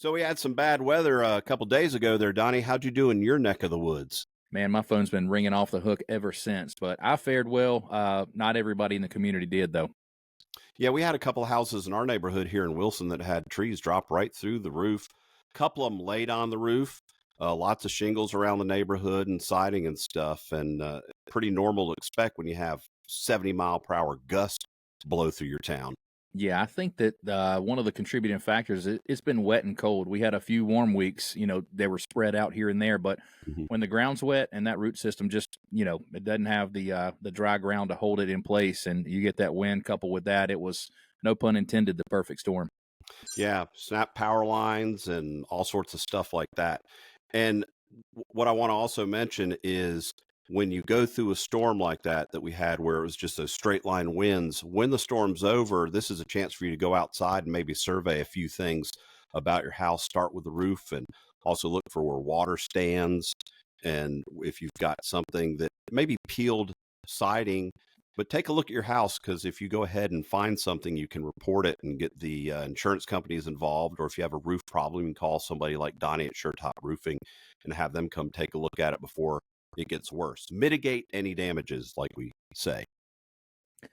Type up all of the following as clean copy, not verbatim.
So we had some bad weather a couple days ago there, Donnie. How'd you do in your neck of the woods? Man, my phone's been ringing off the hook ever since, but I fared well. Not everybody in the community did, though. Yeah, we had a couple of houses in our neighborhood here in Wilson that had trees drop right through the roof. A couple of them laid on the roof. Lots of shingles around the neighborhood and siding and stuff, and pretty normal to expect when you have 70-mile-per-hour gusts blow through your town. Yeah, I think that one of the contributing factors, it's been wet and cold. We had a few warm weeks, they were spread out here and there, but Mhm. when the ground's wet and that root system just, it doesn't have the dry ground to hold it in place, and you get that wind coupled with that, it was, no pun intended, the perfect storm. Yeah, snap power lines and all sorts of stuff like that. And what I want to also mention is when you go through a storm like that we had where it was just those straight line winds, when the storm's over, this is a chance for you to go outside and maybe survey a few things about your house. Start with the roof and also look for where water stands. And if you've got something that maybe peeled siding, but take a look at your house, because if you go ahead and find something, you can report it and get the insurance companies involved. Or if you have a roof problem, you can call somebody like Donnie at SureTop Roofing and have them come take a look at it before it gets worse. Mitigate any damages, like we say.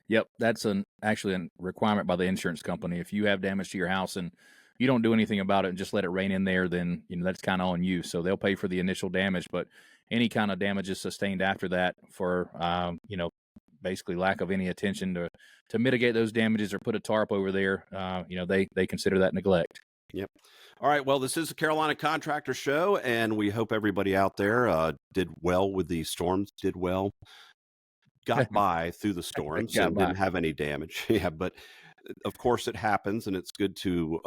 Yep, that's actually a requirement by the insurance company. If you have damage to your house and you don't do anything about it and just let it rain in there, then that's kind of on you. So they'll pay for the initial damage, but any kind of damages sustained after that for basically lack of any attention to mitigate those damages or put a tarp over there, they consider that neglect. Yep. All right. Well, this is the Carolina Contractor Show, and we hope everybody out there did well with the storms, did well, got by through the storms Got and by. didn't have any damage. Yeah, but of course it happens, and it's good to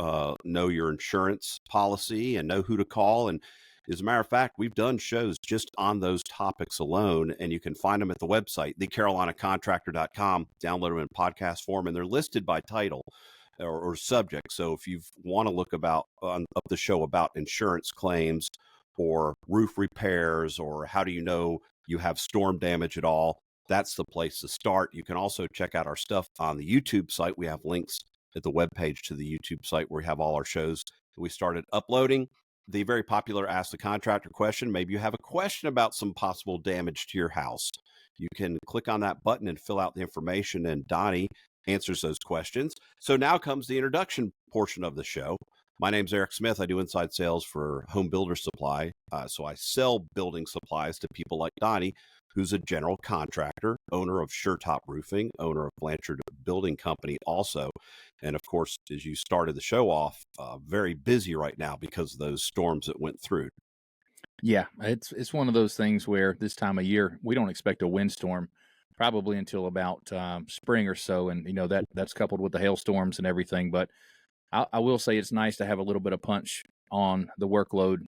know your insurance policy and know who to call. And as a matter of fact, we've done shows just on those topics alone, and you can find them at the website, thecarolinacontractor.com. Download them in podcast form, and they're listed by title or subject. So if you want to look about on up the show about insurance claims or roof repairs, or how do you know you have storm damage at all, that's the place to start. You can also check out our stuff on the YouTube site. We have links at the webpage to the YouTube site where we have all our shows that we started uploading. The very popular Ask the Contractor question. Maybe you have a question about some possible damage to your house. You can click on that button and fill out the information, and Donnie answers those questions. So now comes the introduction portion of the show. My name's Eric Smith. I do inside sales for Home Builder Supply. So I sell building supplies to people like Donnie, who's a general contractor, owner of SureTop Roofing, owner of Blanchard Building Company also. And of course, as you started the show off, very busy right now because of those storms that went through. Yeah, it's one of those things where this time of year we don't expect a windstorm probably until about spring or so, and that's coupled with the hailstorms and everything. But I will say it's nice to have a little bit of punch on the workload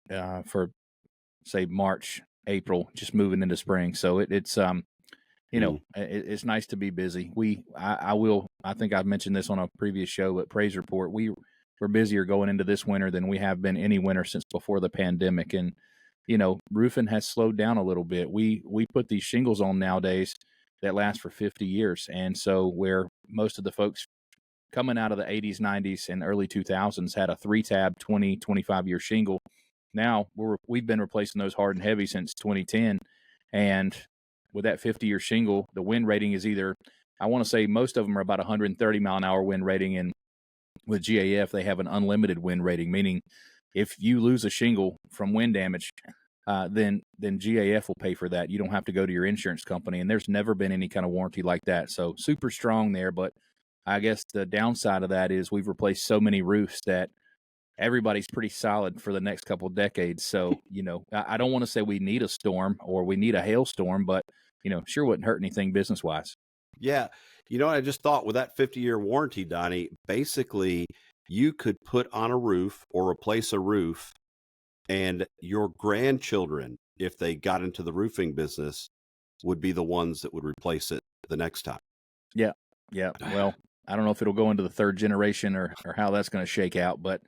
for say March, April, just moving into spring. So it's nice to be busy. I think I've mentioned this on a previous show, but Praise Report, we're busier going into this winter than we have been any winter since before the pandemic. And roofing has slowed down a little bit. We put these shingles on nowadays that last for 50 years. And so where most of the folks coming out of the 80s, 90s, and early 2000s had a 3-tab 20, 25-year shingle, now we've been replacing those hard and heavy since 2010. And with that 50-year shingle, the wind rating is either, I want to say most of them are about 130 mile an hour wind rating. And with GAF, they have an unlimited wind rating, meaning if you lose a shingle from wind damage, then GAF will pay for that. You don't have to go to your insurance company, and there's never been any kind of warranty like that. So super strong there. But I guess the downside of that is we've replaced so many roofs that everybody's pretty solid for the next couple of decades. So, I don't want to say we need a storm or we need a hailstorm, but, sure wouldn't hurt anything business wise. Yeah. You know what I just thought with that 50-year warranty, Donnie, basically you could put on a roof or replace a roof, and your grandchildren, if they got into the roofing business, would be the ones that would replace it the next time. Yeah. Yeah. Well, I don't know if it'll go into the third generation or how that's going to shake out, but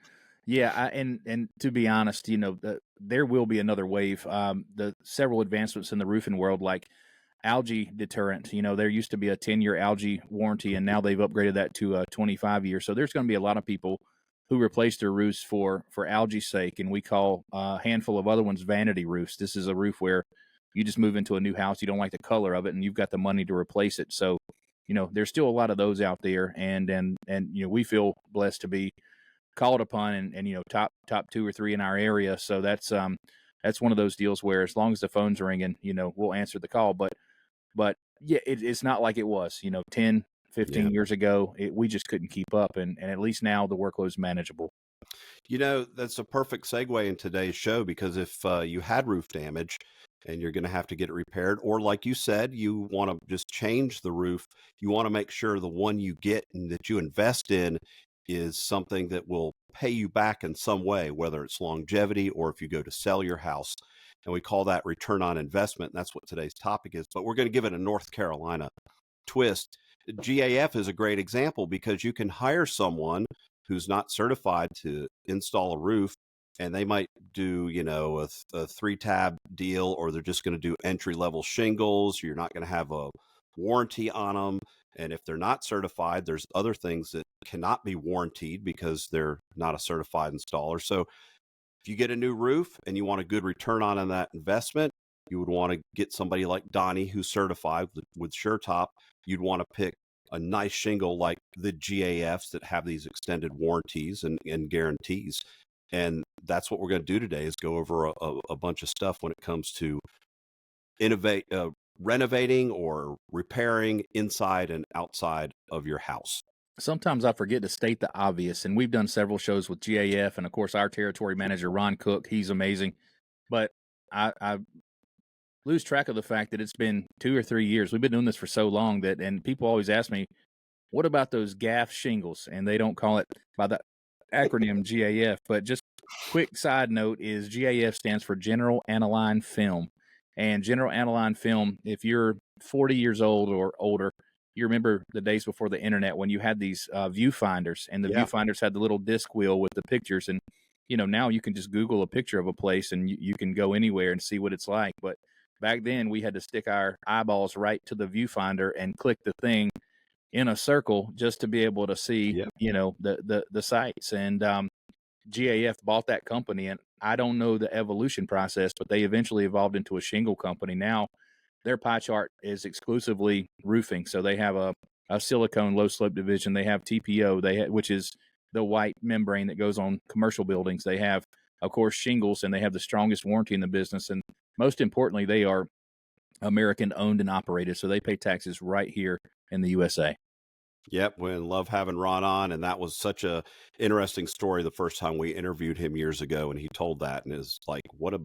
yeah. And to be honest, there will be another wave. The several advancements in the roofing world, like algae deterrent, there used to be a 10-year algae warranty, and now they've upgraded that to a 25-year. So there's going to be a lot of people who replaced their roofs for algae's sake, and we call a handful of other ones vanity roofs. This is a roof where you just move into a new house, you don't like the color of it, and you've got the money to replace it. So, there's still a lot of those out there, and we feel blessed to be called upon, and top two or three in our area. So that's one of those deals where as long as the phone's ringing, we'll answer the call. But yeah, it's not like it was 10, Yeah. 15 years ago. We just couldn't keep up, and at least now the workload's manageable. That's a perfect segue in today's show because if you had roof damage and you're going to have to get it repaired, or like you said, you want to just change the roof, you want to make sure the one you get and that you invest in is something that will pay you back in some way, whether it's longevity or if you go to sell your house. And we call that return on investment. And that's what today's topic is. But we're going to give it a North Carolina twist. GAF is a great example because you can hire someone who's not certified to install a roof, and they might do, a 3-tab deal, or they're just going to do entry level shingles. You're not going to have a warranty on them. And if they're not certified, there's other things that cannot be warranted because they're not a certified installer. So if you get a new roof and you want a good return on that investment, you would want to get somebody like Donnie who's certified with SureTop. You'd want to pick a nice shingle like the GAFs that have these extended warranties and guarantees. And that's what we're going to do today is go over a bunch of stuff when it comes to renovating or repairing inside and outside of your house. Sometimes I forget to state the obvious, and we've done several shows with GAF, and of course our territory manager Ron Cook. He's amazing, but I lose track of the fact that it's been 2 or 3 years. We've been doing this for so long and people always ask me, what about those GAF shingles? And they don't call it by the acronym GAF, but just quick side note is GAF stands for General Aniline Film. And General Aniline Film, if you're 40 years old or older, you remember the days before the internet when you had these viewfinders, and the Yeah. viewfinders had the little disc wheel with the pictures. And, now you can just Google a picture of a place and you can go anywhere and see what it's like. But back then we had to stick our eyeballs right to the viewfinder and click the thing in a circle just to be able to see, Yeah. the sites. And GAF bought that company, and I don't know the evolution process, but they eventually evolved into a shingle company. Now their pie chart is exclusively roofing. So they have a silicone low slope division. They have TPO, which is the white membrane that goes on commercial buildings. They have, of course, shingles, and they have the strongest warranty in the business. And most importantly, they are American owned and operated. So they pay taxes right here in the USA. Yep, we love having Ron on, and that was such a interesting story the first time we interviewed him years ago, and he told that, and is like, what a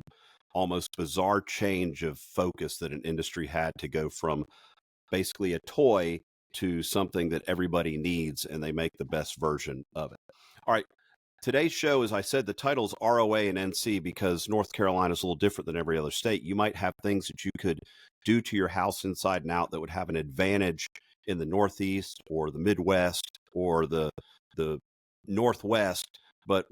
almost bizarre change of focus that an industry had to go from basically a toy to something that everybody needs, and they make the best version of it. All right, today's show, as I said, the title's ROA and NC because North Carolina is a little different than every other state. You might have things that you could do to your house inside and out that would have an advantage in the Northeast or the Midwest or the Northwest. But,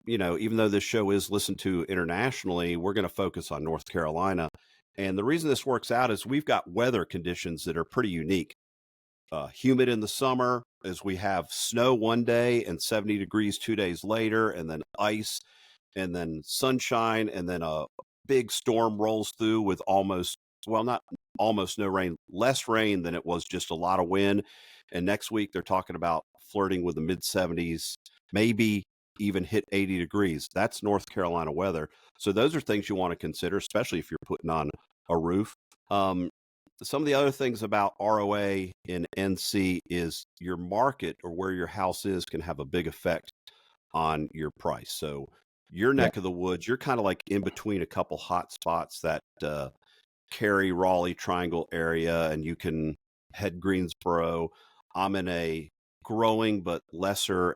even though this show is listened to internationally, we're going to focus on North Carolina. And the reason this works out is we've got weather conditions that are pretty unique. Humid in the summer as we have snow one day and 70 degrees 2 days later, and then ice, and then sunshine, and then a big storm rolls through with not almost no rain, less rain than it was just a lot of wind. And next week they're talking about flirting with the mid 70s, maybe even hit 80 degrees. That's North Carolina weather. So those are things you want to consider, especially if you're putting on a roof. Some of the other things about ROA in NC is your market or where your house is can have a big effect on your price. So your Yeah. neck of the woods, you're kind of like in between a couple hot spots, that Cary, Raleigh triangle area, and you can head Greensboro. I'm in a growing but lesser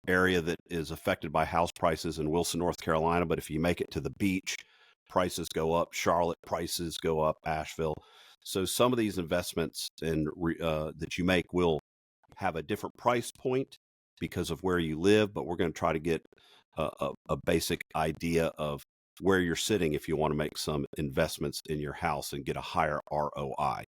area that is affected by house prices in Wilson, North Carolina. But if you make it to the beach, prices go up. Charlotte, prices go up. Asheville. So some of these investments that you make will have a different price point because of where you live. But we're going to try to get a basic idea of where you're sitting if you want to make some investments in your house and get a higher ROI.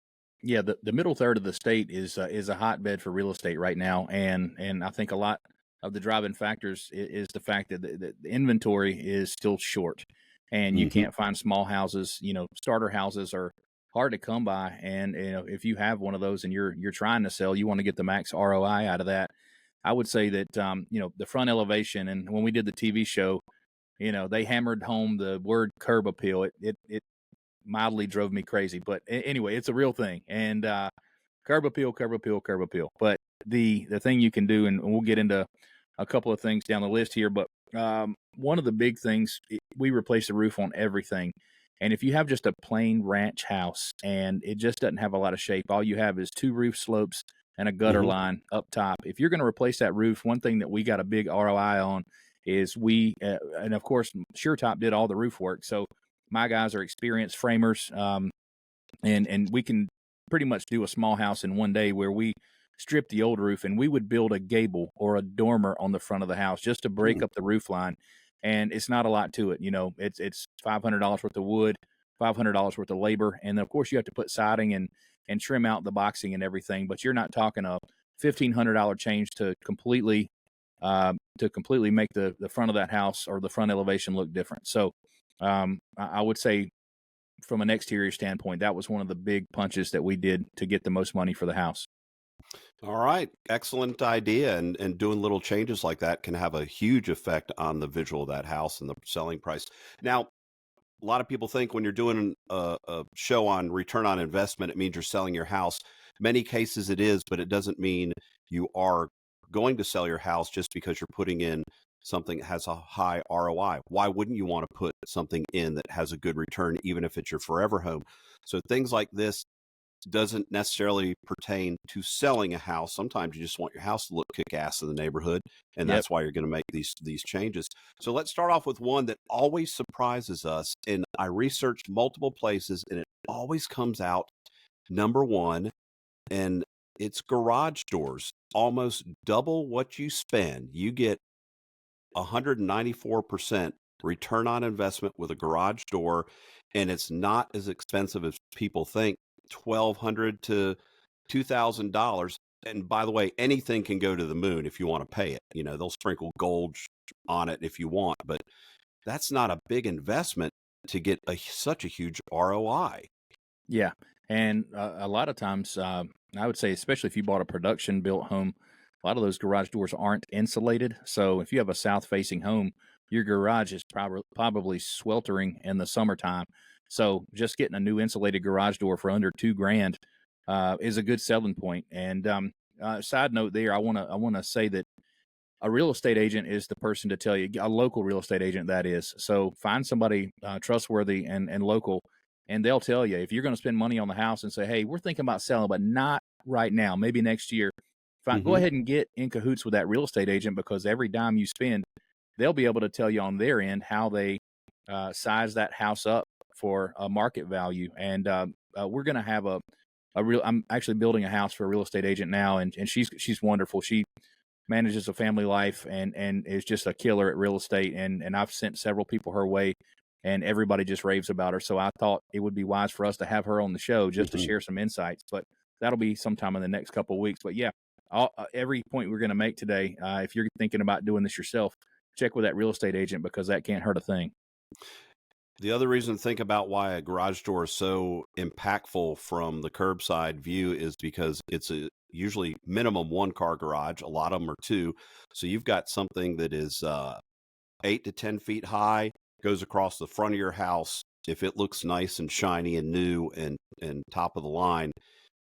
Yeah, the middle third of the state is a hotbed for real estate right now, and I think a lot of the driving factors is the fact that the inventory is still short, and you Hmm. can't find small houses. Starter houses are hard to come by, and if you have one of those and you're trying to sell, you want to get the max ROI out of that. I would say that the front elevation, and when we did the TV show, they hammered home the word curb appeal. It mildly drove me crazy, but anyway, it's a real thing. And curb appeal, curb appeal, curb appeal. But the thing you can do, and we'll get into a couple of things down the list here, but one of the big things, we replace the roof on everything. And if you have just a plain ranch house and it just doesn't have a lot of shape, all you have is two roof slopes and a gutter Hmm. line up top. If you're going to replace that roof, one thing that we got a big ROI on is and of course, SureTop did all the roof work. So my guys are experienced framers, and we can pretty much do a small house in one day where we strip the old roof and we would build a gable or a dormer on the front of the house just to break up the roof line. And it's not a lot to it. It's $500 worth of wood, $500 worth of labor, and then of course you have to put siding and trim out the boxing and everything. But you're not talking a $1,500 change to completely make the front of that house or the front elevation look different. So I would say from an exterior standpoint, that was one of the big punches that we did to get the most money for the house. All right. Excellent idea. And doing little changes like that can have a huge effect on the visual of that house and the selling price. Now, a lot of people think when you're doing a show on return on investment, it means you're selling your house. Many cases it is, but it doesn't mean you are going to sell your house just because you're putting in something that has a high ROI. Why wouldn't you want to put something in that has a good return, even if it's your forever home? So things like this doesn't necessarily pertain to selling a house. Sometimes you just want your house to look kick ass in the neighborhood, and Yep. that's why you're going to make these changes. So let's start off with one that always surprises us. And I researched multiple places, and it always comes out number one, and it's garage doors. Almost double what you spend. You get 194% return on investment with a garage door, and it's not as expensive as people think. 1,200 to $2,000. And by the way, anything can go to the moon if you want to pay it. They'll sprinkle gold on it if you want, but that's not a big investment to get such a huge ROI. Yeah. And a lot of times, I would say, especially if you bought a production built home, a lot of those garage doors aren't insulated. So if you have a south facing home, your garage is probably sweltering in the summertime. So just getting a new insulated garage door for under 2 grand is a good selling point. And side note there, I want to say that a real estate agent is the person to tell you, a local real estate agent, that is. So find somebody trustworthy and local, and they'll tell you if you're going to spend money on the house and say, hey, we're thinking about selling, but not right now, maybe next year. Fine, go Hmm. ahead and get in cahoots with that real estate agent, because every dime you spend, they'll be able to tell you on their end how they size that house up for a market value. And we're going to have a real. I'm actually building a house for a real estate agent now, and she's wonderful. She manages a family life and is just a killer at real estate. And I've sent several people her way, and everybody just raves about her. So I thought it would be wise for us to have her on the show just to Hmm. share some insights. But that'll be sometime in the next couple of weeks. But yeah, every point we're going to make today, if you're thinking about doing this yourself, check with that real estate agent, because that can't hurt a thing. The other reason to think about why a garage door is so impactful from the curbside view is because it's a usually minimum one car garage. A lot of them are two. So you've got something that is 8 to 10 feet high, goes across the front of your house. If it looks nice and shiny and new and top of the line,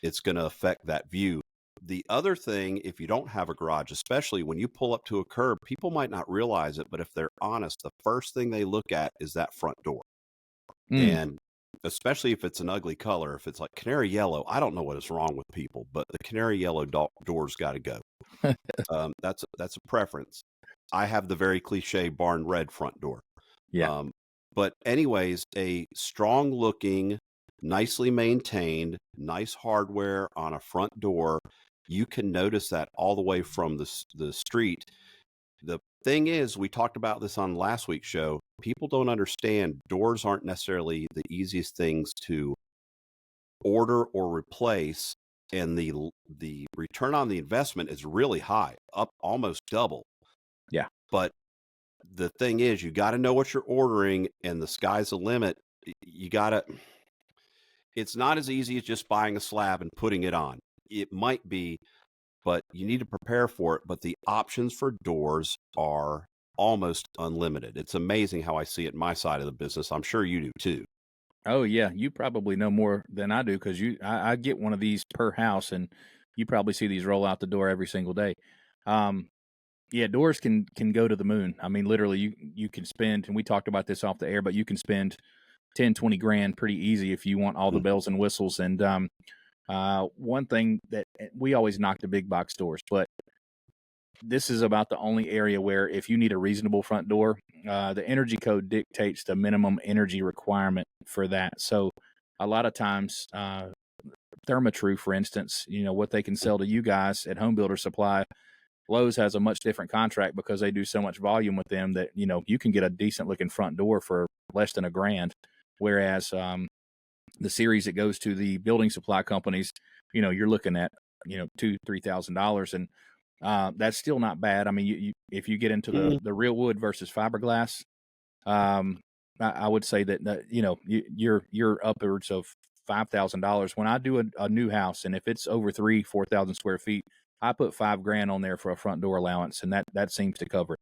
it's going to affect that view. The other thing, if you don't have a garage, especially when you pull up to a curb, people might not realize it, but if they're honest, the first thing they look at is that front door. Mm, And especially if it's an ugly color, if it's like canary yellow, I don't know what is wrong with people, but the canary yellow door's got to go. That's a preference. I have the very cliche barn red front door. yeah. Um, but anyways, a strong looking, nicely maintained, nice hardware on a front door, you can notice that all the way from the street. The thing is, we talked about this on last week's show. People don't understand doors aren't necessarily the easiest things to order or replace, and the return on the investment is really high, up almost double. Yeah. But the thing is, you got to know what you're ordering, and the sky's the limit. You got to. It's not as easy as just buying a slab and putting it on. It might be, but you need to prepare for it. But the options for doors are almost unlimited. It's amazing how I see it in my side of the business. I'm sure you do too. Oh yeah, you probably know more than I do because I get one of these per house, and you probably see these roll out the door every single day. Um, yeah, doors can go to the moon. I mean, literally, you can spend, and we talked about this off the air, but you can spend 10, 20 grand pretty easy if you want all the Mm. bells and whistles. And one thing that we always knock the big box stores, but this is about the only area where if you need a reasonable front door, the energy code dictates the minimum energy requirement for that. So a lot of times, Therma-Tru, for instance, what they can sell to you guys at Home Builder Supply, Lowe's has a much different contract because they do so much volume with them that, you can get a decent looking front door for less than $1,000. Whereas the series that goes to the building supply companies, you're looking at, $2,000-3,000, and that's still not bad. I mean, if you get into Mhm. the real wood versus fiberglass, um, I would say that you're upwards of $5,000. When I do a new house, and if it's over 4,000 square feet, I put 5 grand on there for a front door allowance, and that seems to cover it.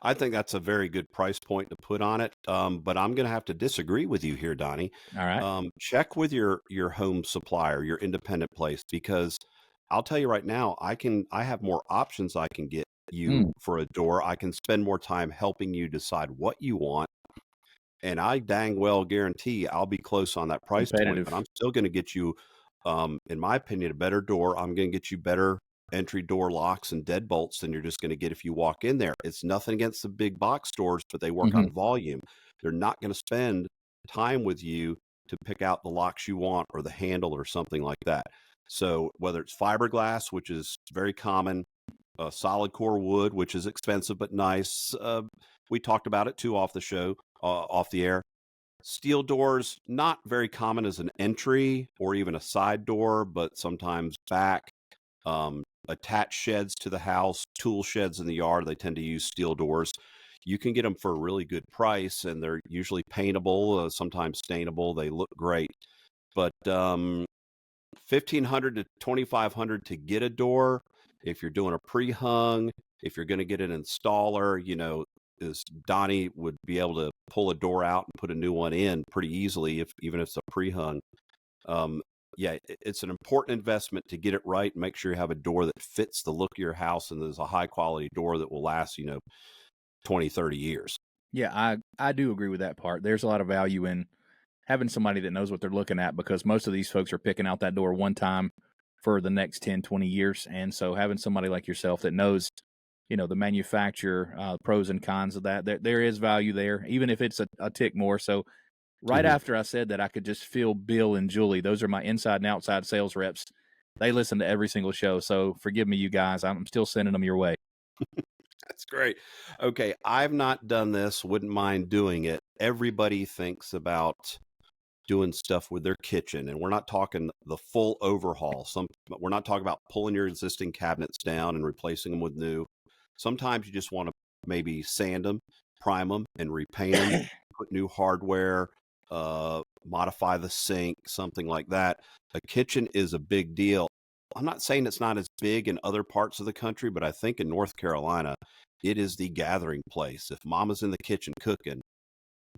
I think that's a very good price point to put on it. But I'm going to have to disagree with you here, Donnie. All right. Check with your home supplier, your independent place, because I'll tell you right now, I have more options I can get you Mm, for a door. I can spend more time helping you decide what you want, and I dang well guarantee I'll be close on that price point, but competitive. I'm still going to get you, in my opinion, a better door. I'm going to get you better entry door locks and deadbolts than you're just going to get if you walk in there. It's nothing against the big box stores, but they work Hmm. on volume. They're not going to spend time with you to pick out the locks you want or the handle or something like that. So whether it's fiberglass, which is very common, solid core wood, which is expensive but nice. We talked about it too off the show, off the air. Steel doors, not very common as an entry or even a side door, but sometimes back. Attached sheds to the house, tool sheds in the yard, they tend to use steel doors. You can get them for a really good price, and they're usually paintable, sometimes stainable. They look great. But 1,500 to 2,500 to get a door. If you're doing a pre-hung, if you're going to get an installer, is Donnie would be able to pull a door out and put a new one in pretty easily, if even if it's a pre-hung. Um, yeah, it's an important investment to get it right and make sure you have a door that fits the look of your house and there's a high quality door that will last, 20, 30 years. Yeah, I do agree with that part. There's a lot of value in having somebody that knows what they're looking at because most of these folks are picking out that door one time for the next 10, 20 years. And so having somebody like yourself that knows, the manufacturer, pros and cons of that, there is value there, even if it's a tick more. So right Mhm. after I said that, I could just feel Bill and Julie. Those are my inside and outside sales reps. They listen to every single show. So forgive me, you guys. I'm still sending them your way. That's great. Okay, I've not done this, wouldn't mind doing it. Everybody thinks about doing stuff with their kitchen, and we're not talking the full overhaul. We're not talking about pulling your existing cabinets down and replacing them with new. Sometimes you just want to maybe sand them, prime them, and repaint them, put new hardware, modify the sink, something like that. A kitchen is a big deal. I'm not saying it's not as big in other parts of the country, but I think in North Carolina, it is the gathering place. If mama's in the kitchen cooking,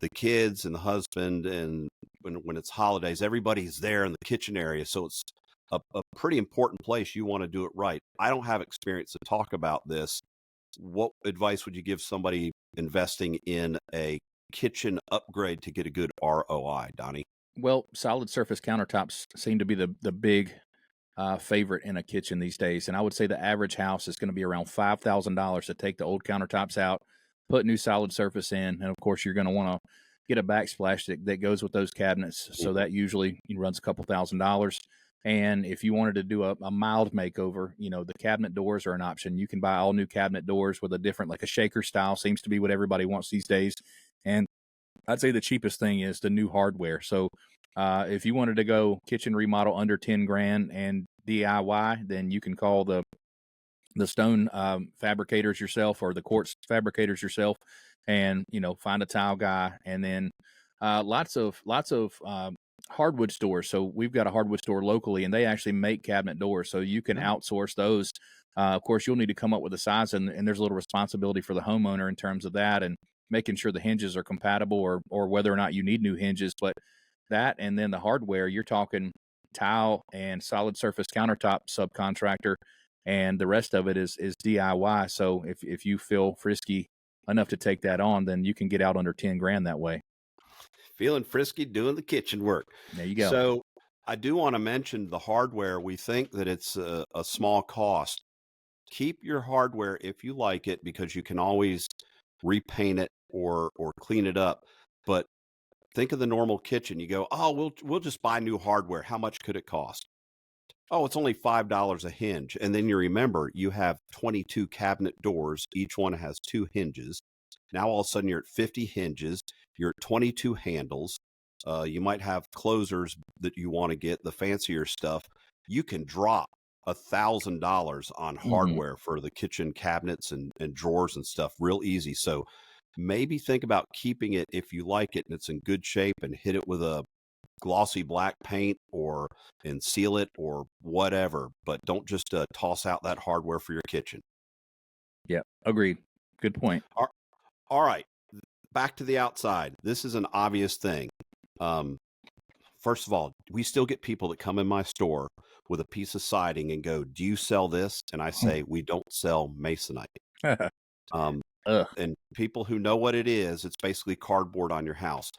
the kids and the husband, and when it's holidays, everybody's there in the kitchen area. So it's a pretty important place. You want to do it right. I don't have experience to talk about this. What advice would you give somebody investing in a kitchen upgrade to get a good ROI, Donnie? Well, solid surface countertops seem to be the big favorite in a kitchen these days. And I would say the average house is going to be around $5,000 to take the old countertops out, put new solid surface in. And of course, you're going to want to get a backsplash that goes with those cabinets. So Mhm. that usually runs a couple $1,000s. And if you wanted to do a mild makeover, the cabinet doors are an option. You can buy all new cabinet doors with a different, like a shaker style, seems to be what everybody wants these days. And I'd say the cheapest thing is the new hardware. So if you wanted to go kitchen remodel under 10 grand and DIY, then you can call the the stone fabricators yourself, or the quartz fabricators yourself, and find a tile guy. And then lots of hardwood stores. So we've got a hardwood store locally, and they actually make cabinet doors, so you can Oh, outsource those. Of course, you'll need to come up with a size, and there's a little responsibility for the homeowner in terms of that, and making sure the hinges are compatible, or whether or not you need new hinges. But that, and then the hardware, you're talking tile and solid surface countertop subcontractor, and the rest of it is DIY. So if you feel frisky enough to take that on, then you can get out under 10 grand that way. feeling frisky doing the kitchen work. There you go. So I do want to mention the hardware. We think that it's a small cost. Keep your hardware if you like it, because you can always repaint it or clean it up. But think of the normal kitchen. You go, oh, we'll just buy new hardware. How much could it cost? Oh, it's only $5 a hinge. And then you remember you have 22 cabinet doors. Each one has two hinges. Now all of a sudden you're at 50 hinges. You're at 22 handles. You might have closers that you want to get, the fancier stuff. You can drop $1,000 on Hmm. hardware for the kitchen cabinets and drawers and stuff real easy. So maybe think about keeping it if you like it and it's in good shape, and hit it with a glossy black paint or and seal it or whatever, but don't just toss out that hardware for your kitchen. Yep, agreed. Good point. Ar- All right, back to the outside. This is an obvious thing. Um, First of all, we still get people that come in my store with a piece of siding and go, "Do you sell this?" And I say, "We don't sell masonite." Um, Ugh. and people who know what it is, it's basically cardboard on your house.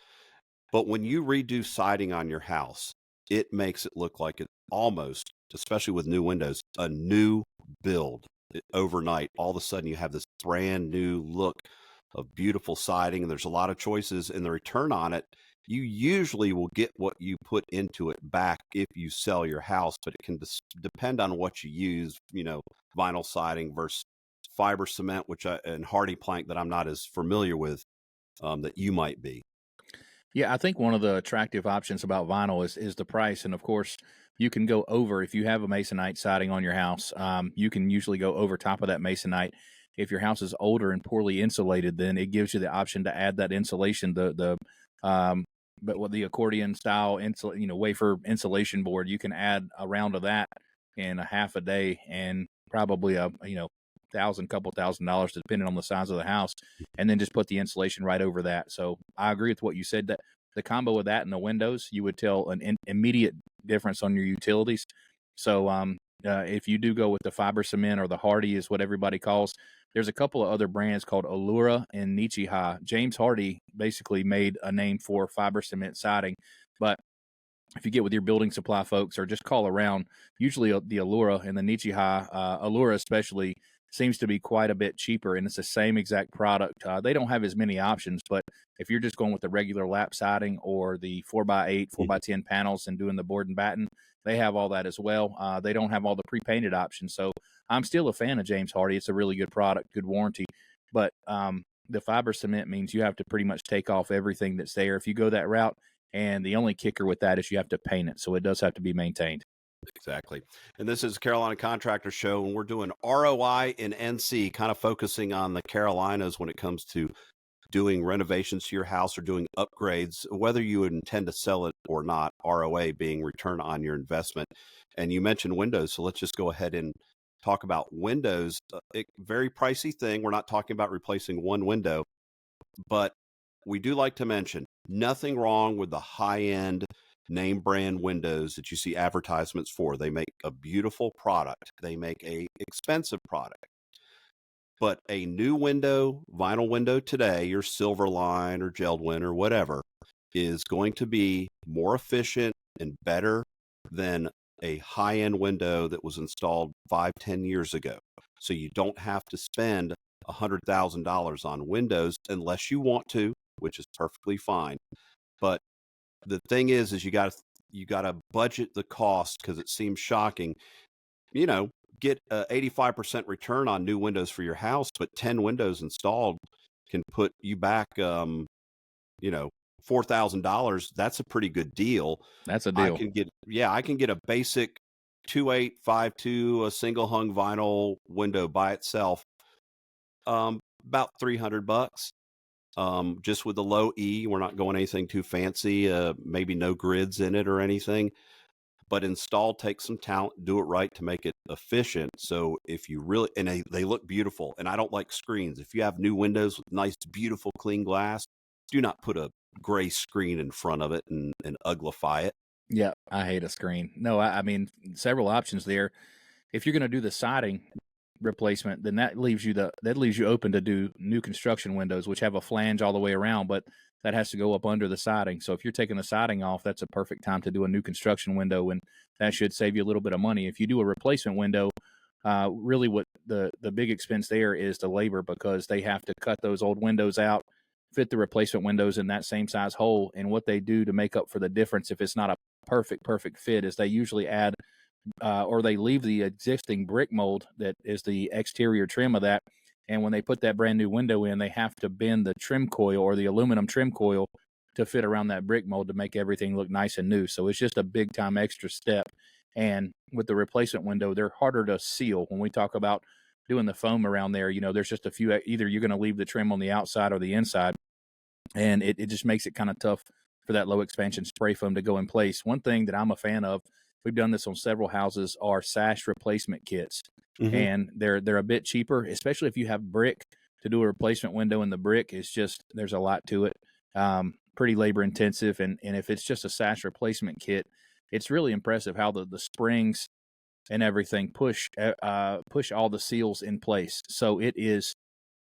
But when you redo siding on your house, it makes it look like it almost, especially with new windows, a new build. Overnight, all of a sudden you have this brand new look of beautiful siding, and there's a lot of choices, and the return on it, you usually will get what you put into it back if you sell your house, but it can depend on what you use, vinyl siding versus fiber cement, and hardy plank that I'm not as familiar with, that you might be. Yeah, I think one of the attractive options about vinyl is the price, and of course, you can go over if you have a masonite siding on your house. You can usually go over top of that masonite. If your house is older and poorly insulated, then it gives you the option to add that insulation, but what the accordion style wafer insulation board. You can add a round of that in a half a day, and probably a couple $1,000, depending on the size of the house, and then just put the insulation right over that. So I agree with what you said, that the combo of that and the windows, you would tell an immediate difference on your utilities. So if you do go with the fiber cement, or the hardy is what everybody calls, there's a couple of other brands called Allura and Nichiha. James Hardy basically made a name for fiber cement siding, but if you get with your building supply folks, or just call around, usually the Allura and the Nichiha, Allura especially, seems to be quite a bit cheaper, and it's the same exact product. They don't have as many options, but if you're just going with the regular lap siding, or the 4x8, 4x10 panels, and doing the board and batten, they have all that as well. They don't have all the pre-painted options. So I'm still a fan of James Hardy. It's a really good product, good warranty. But the fiber cement means you have to pretty much take off everything that's there if you go that route. And the only kicker with that is you have to paint it. So it does have to be maintained. Exactly. And this is Carolina Contractor Show, and we're doing ROI in NC, kind of focusing on the Carolinas when it comes to doing renovations to your house or doing upgrades, whether you intend to sell it or not, ROA being return on your investment. And you mentioned windows, so let's just go ahead and talk about windows. Very pricey thing. We're not talking about replacing one window, but we do like to mention nothing wrong with the high end name brand windows that you see advertisements for. They make a beautiful product, they make a expensive product. But a new window, vinyl window today, your Silverline or Geldwin or whatever, is going to be more efficient and better than a high end window that was installed 5, 10 years ago. So you don't have to spend $100,000 on windows unless you want to, which is perfectly fine. But the thing is you got to budget the cost, because it seems shocking. You know, get a 85% return on new windows for your house, but 10 windows installed can put you back, you know, $4,000. That's a pretty good deal. That's a I deal. can get, yeah, I can get a basic 2852, a single hung vinyl window by itself, about $300. Just with the low E, we're not going anything too fancy, maybe no grids in it or anything, but install takes some talent, do it right to make it efficient. So if you really, and they look beautiful, and I don't like screens. If you have new windows with nice, beautiful, clean glass, do not put a gray screen in front of it and uglify it. Yeah, I hate a screen. No, I mean several options there. If you're going to do the siding replacement, then that leaves you open to do new construction windows, which have a flange all the way around, but that has to go up under the siding. So if you're taking the siding off, that's a perfect time to do a new construction window, and that should save you a little bit of money. If you do a replacement window, really what the big expense there is the labor, because they have to cut those old windows out, fit the replacement windows in that same size hole, and what they do to make up for the difference, if it's not a perfect fit, is they usually add or they leave the existing brick mold that is the exterior trim of that. And when they put that brand new window in, they have to bend the trim coil or the aluminum trim coil to fit around that brick mold to make everything look nice and new. So it's just a big time extra step. And with the replacement window, they're harder to seal. When we talk about doing the foam around there, there's just a few, either you're going to leave the trim on the outside or the inside. And it just makes it kind of tough for that low expansion spray foam to go in place. One thing that I'm a fan of, we've done this on several houses, are sash replacement kits. Hmm. And they're a bit cheaper, especially if you have brick. To do a replacement window in the brick is just, there's a lot to it. Pretty labor intensive. And if it's just a sash replacement kit, it's really impressive how the springs and everything push all the seals in place. So it is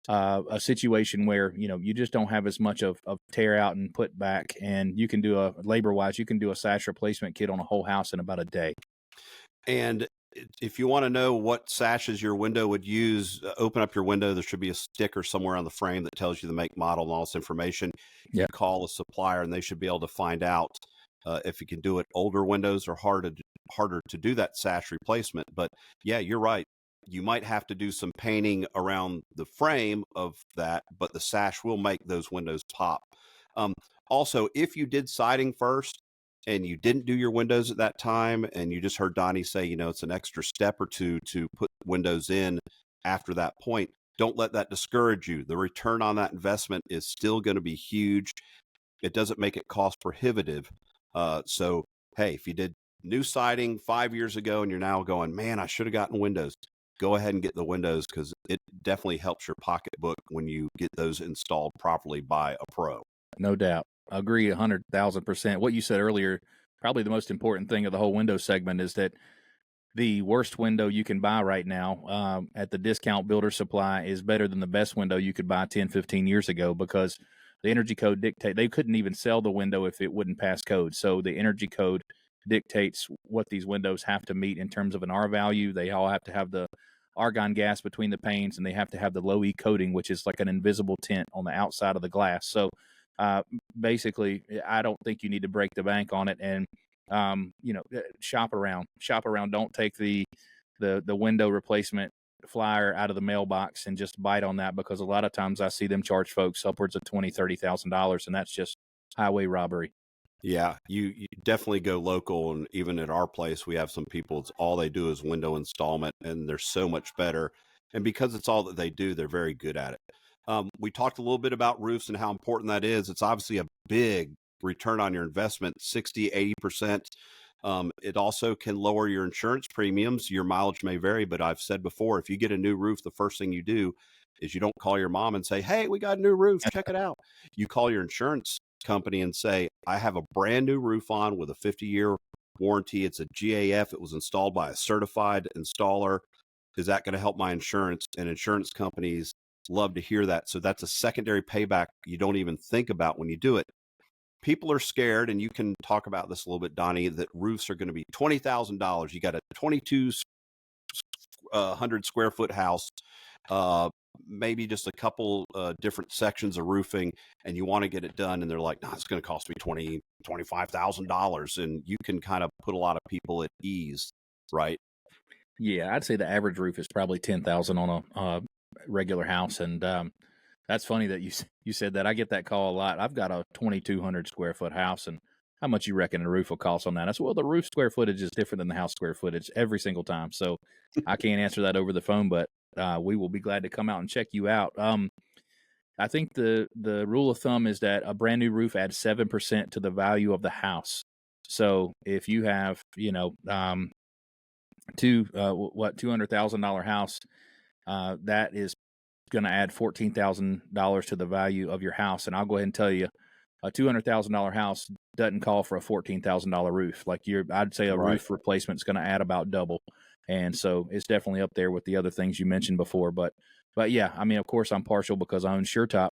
a situation where you just don't have as much of tear out and put back, and you can do a labor wise, you can do a sash replacement kit on a whole house in about a day. And if you want to know what sashes your window would use, open up your window. There should be a sticker somewhere on the frame that tells you the make, model, and all this information. You Yeah, call a supplier, and they should be able to find out if you can do it. Older windows are harder to do that sash replacement. But yeah, you're right. You might have to do some painting around the frame of that, but the sash will make those windows pop. Um, Also, if you did siding first and you didn't do your windows at that time, and you just heard Donnie say, it's an extra step or two to put windows in after that point, don't let that discourage you. The return on that investment is still going to be huge. It doesn't make it cost prohibitive. So, hey, if you did new siding 5 years ago and you're now going, man, I should have gotten windows, go ahead and get the windows, because it definitely helps your pocketbook when you get those installed properly by a pro. no doubt. Agree 100,000%. What you said earlier, probably the most important thing of the whole window segment, is that the worst window you can buy right now at the discount builder supply is better than the best window you could buy 10, 15 years ago, because the energy code they couldn't even sell the window if it wouldn't pass code. So the energy code dictates what these windows have to meet in terms of an R value. They all have to have the argon gas between the panes, and they have to have the low E coating, which is like an invisible tint on the outside of the glass. So uh, basically, I don't think you need to break the bank on it. And shop around. Don't take the window replacement flyer out of the mailbox and just bite on that, because a lot of times I see them charge folks upwards of $20,000-$30,000, and that's just highway robbery. Yeah, you definitely go local. And even at our place, we have some people, it's all they do is window installment, and they're so much better. And because it's all that they do, they're very good at it. We talked a little bit about roofs and how important that is. It's obviously a big return on your investment, 60, 80%. It also can lower your insurance premiums. Your mileage may vary, but I've said before, if you get a new roof, the first thing you do is you don't call your mom and say, hey, we got a new roof, check it out. You call your insurance company and say, I have a brand new roof on with a 50-year warranty. It's a GAF. It was installed by a certified installer. Is that going to help my insurance? And insurance companies love to hear that. So that's a secondary payback you don't even think about when you do it. People are scared, and you can talk about this a little bit, Donnie, that roofs are going to be $20,000. You got a 2,200 square foot house, uh, maybe just a couple different sections of roofing, and you want to get it done, and they're like, no, it's going to cost me $25,000. And you can kind of put a lot of people at ease, right? Yeah, I'd say the average roof is probably 10,000 on a regular house, and that's funny that you said that. I get that call a lot. I've got a 2,200 square foot house, and how much you reckon a roof will cost on that? I said, well, the roof square footage is different than the house square footage every single time. So I can't answer that over the phone, but we will be glad to come out and check you out. I think the rule of thumb is that a brand new roof adds 7% to the value of the house. So if you have, $200,000 house, that is going to add $14,000 to the value of your house. And I'll go ahead and tell you, a $200,000 house doesn't call for a $14,000 roof. I'd say a Right. roof replacement is going to add about double, and so it's definitely up there with the other things you mentioned before. But yeah, I mean, of course, I'm partial because I own SureTop,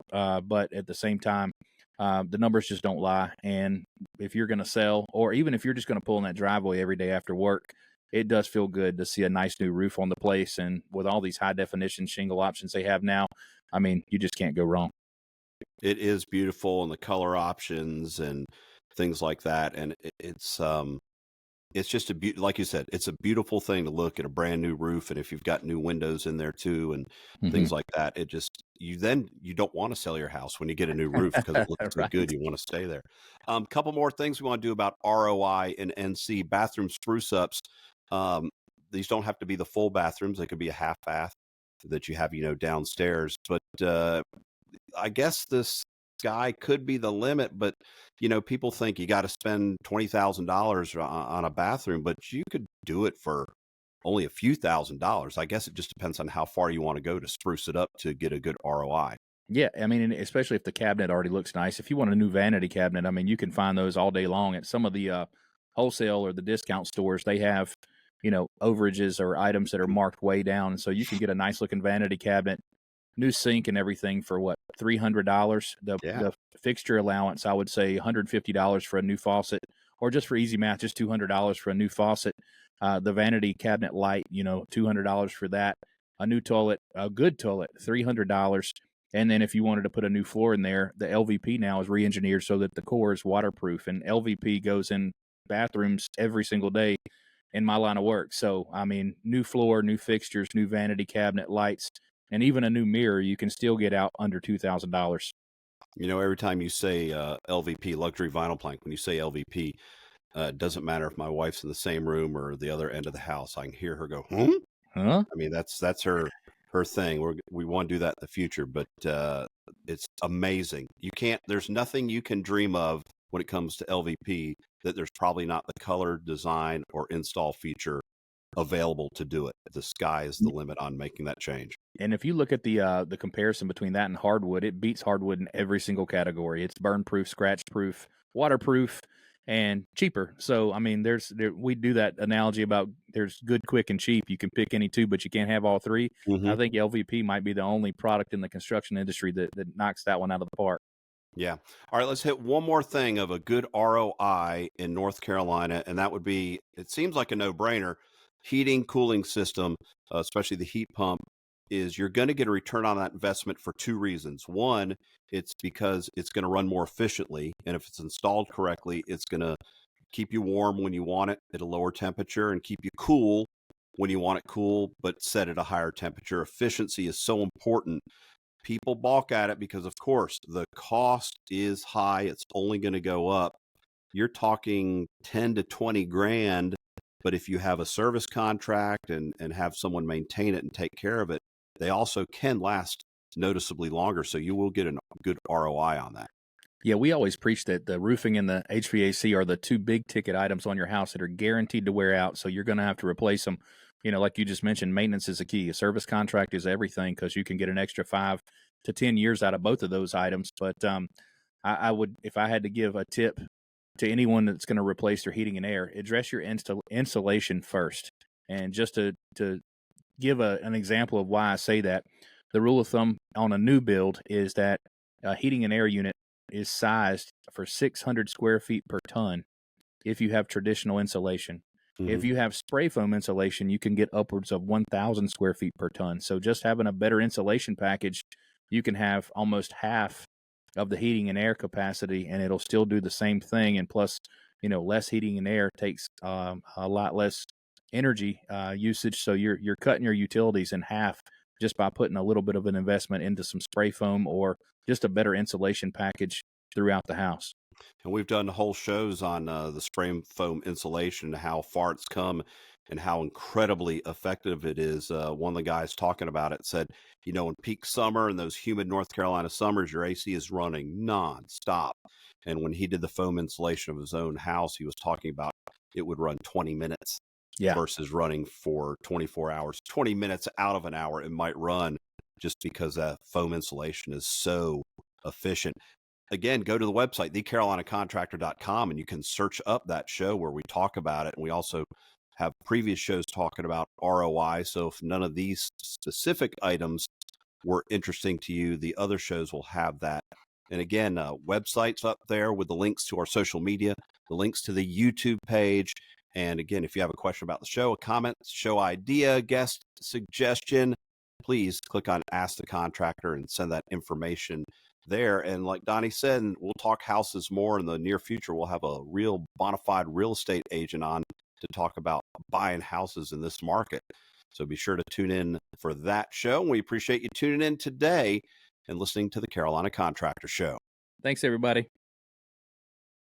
but at the same time, the numbers just don't lie. And if you're going to sell, or even if you're just going to pull in that driveway every day after work, it does feel good to see a nice new roof on the place. And with all these high definition shingle options they have now, I mean, you just can't go wrong. It is beautiful, and the color options and things like that. And it's just like you said, it's a beautiful thing to look at a brand new roof. And if you've got new windows in there too, and Hmm. things like that, you don't want to sell your house when you get a new roof because it looks so good. Right. You want to stay there. Couple more things we want to do about ROI and NC bathroom spruce ups. Um, these don't have to be the full bathrooms. They could be a half bath that you have, downstairs. But I guess this guy could be the limit, but people think you got to spend $20,000 on a bathroom, but you could do it for only a few $1,000s. I guess it just depends on how far you want to go to spruce it up to get a good ROI. Yeah, I mean, and especially if the cabinet already looks nice. If you want a new vanity cabinet, I mean, you can find those all day long at some of the wholesale or the discount stores. They have, overages or items that are marked way down, and so you can get a nice looking vanity cabinet, new sink and everything for what, $300. The Yeah. the fixture allowance, I would say $150 for a new faucet, or just for easy math, just $200 for a new faucet. The vanity cabinet light, $200 for that. A new toilet, a good toilet, $300. And then if you wanted to put a new floor in there, the LVP now is re-engineered so that the core is waterproof, and LVP goes in bathrooms every single day in my line of work. So, I mean, new floor, new fixtures, new vanity cabinet lights, and even a new mirror, you can still get out under $2,000. Every time you say LVP, luxury vinyl plank, when you say LVP, it doesn't matter if my wife's in the same room or the other end of the house. I can hear her go, hmm? Huh? I mean, that's her thing. We want to do that in the future, but it's amazing. There's nothing you can dream of when it comes to LVP that there's probably not the color, design, or install feature available to do it. The sky is the limit on making that change. And if you look at the comparison between that and hardwood, it beats hardwood in every single category. It's burn proof, scratch proof, waterproof, and cheaper. So I mean, we do that analogy about there's good, quick, and cheap. You can pick any two, but you can't have all three. Hmm. I think LVP might be the only product in the construction industry that knocks that one out of the park. Yeah. All right. Let's hit one more thing of a good ROI in North Carolina, and that would be, it seems like a no-brainer. Heating, cooling system, especially the heat pump, is you're going to get a return on that investment for two reasons. One, it's because it's going to run more efficiently, and if it's installed correctly, it's going to keep you warm when you want it at a lower temperature and keep you cool when you want it cool, but set at a higher temperature. Efficiency is so important. People balk at it because, of course, the cost is high. It's only going to go up. You're talking 10 to 20 grand. But if you have a service contract and have someone maintain it and take care of it, they also can last noticeably longer. So you will get a good ROI on that. Yeah, we always preach that the roofing and the HVAC are the two big ticket items on your house that are guaranteed to wear out. So you're going to have to replace them. Like you just mentioned, maintenance is a key. A service contract is everything because you can get an extra 5 to 10 years out of both of those items. But I would, if I had to give a tip to anyone that's going to replace their heating and air, address your insulation first. And just to give an example of why I say that, the rule of thumb on a new build is that a heating and air unit is sized for 600 square feet per ton if you have traditional insulation. Hmm. If you have spray foam insulation, you can get upwards of 1,000 square feet per ton. So just having a better insulation package, you can have almost half of the heating and air capacity, and it'll still do the same thing. And plus, less heating and air takes a lot less energy usage. So you're cutting your utilities in half just by putting a little bit of an investment into some spray foam or just a better insulation package throughout the house. And we've done whole shows on the spray foam insulation, how far it's come and how incredibly effective it is. One of the guys talking about it said, in peak summer and those humid North Carolina summers, your AC is running nonstop. And when he did the foam insulation of his own house, he was talking about it would run 20 minutes Yeah. versus running for 24 hours. 20 minutes out of an hour, it might run just because that foam insulation is so efficient. Again, go to the website, thecarolinacontractor.com, and you can search up that show where we talk about it. And we also have previous shows talking about ROI. So if none of these specific items were interesting to you, the other shows will have that. And again, websites up there with the links to our social media, the links to the YouTube page. And again, if you have a question about the show, a comment, show idea, guest suggestion, please click on Ask the Contractor and send that information there. And like Donnie said, and we'll talk houses more in the near future. We'll have a real bona fide real estate agent on to talk about buying houses in this market. So be sure to tune in for that show. We appreciate you tuning in today and listening to the Carolina Contractor Show. Thanks, everybody.